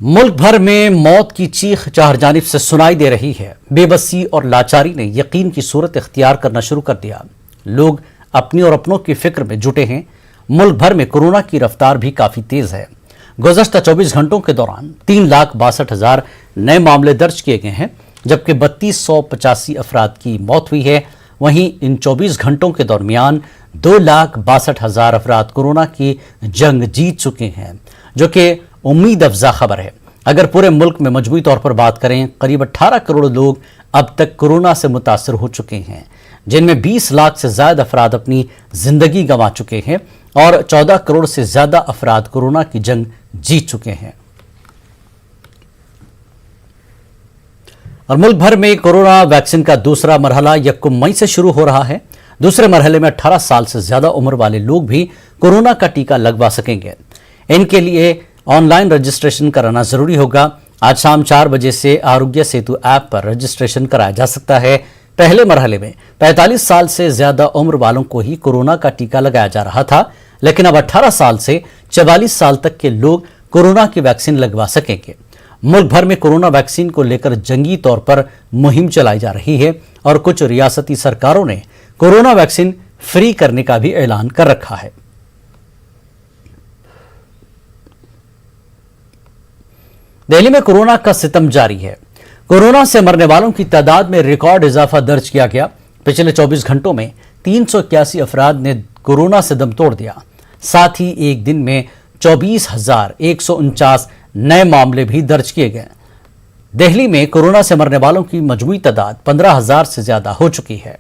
मुल्क भर में मौत की चीख चार जानिब से सुनाई दे रही है। बेबसी और लाचारी ने यकीन की सूरत इख्तियार करना शुरू कर दिया। लोग अपनी और अपनों की फिक्र में जुटे हैं। मुल्क भर में कोरोना की रफ्तार भी काफी तेज है। गुज़श्ता 24 घंटों के दौरान 3,62,000 नए मामले दर्ज किए गए हैं, जबकि 3285 अफराद की मौत हुई है। वहीं इन 24 घंटों के दरमियान 2,62,000 अफराद कोरोना की जंग जीत चुके हैं, जो कि उम्मीद अफजा खबर है। अगर पूरे मुल्क में मजमूई तौर पर बात करें, करीब 18 करोड़ लोग अब तक कोरोना से मुतासर हो चुके हैं, जिनमें 20 लाख से ज्यादा अफराद अपनी जिंदगी गंवा चुके हैं और 14 करोड़ से ज्यादा अफराद कोरोना की जंग जीत चुके हैं। और मुल्क भर में कोरोना वैक्सीन का दूसरा मरहला 1 मई से शुरू हो रहा है। दूसरे मरहले में 18 साल से ज्यादा उम्र वाले लोग भी कोरोना का टीका लगवा सकेंगे। इनके लिए ऑनलाइन रजिस्ट्रेशन कराना जरूरी होगा। आज शाम 4 बजे से आरोग्य सेतु ऐप पर रजिस्ट्रेशन कराया जा सकता है। पहले मरहले में 45 साल से ज्यादा उम्र वालों को ही कोरोना का टीका लगाया जा रहा था, लेकिन अब 18 साल से 44 साल तक के लोग कोरोना की वैक्सीन लगवा सकेंगे। मुल्क भर में कोरोना वैक्सीन को लेकर जंगी तौर पर मुहिम चलाई जा रही है और कुछ रियासती सरकारों ने कोरोना वैक्सीन फ्री करने का भी ऐलान कर रखा है। दिल्ली में कोरोना का सितम जारी है। कोरोना से मरने वालों की तादाद में रिकॉर्ड इजाफा दर्ज किया गया। पिछले 24 घंटों में 381 अफराद ने कोरोना से दम तोड़ दिया। साथ ही एक दिन में 24,149 नए मामले भी दर्ज किए गए। दिल्ली में कोरोना से मरने वालों की मजमूई तादाद 15,000 से ज्यादा हो चुकी है।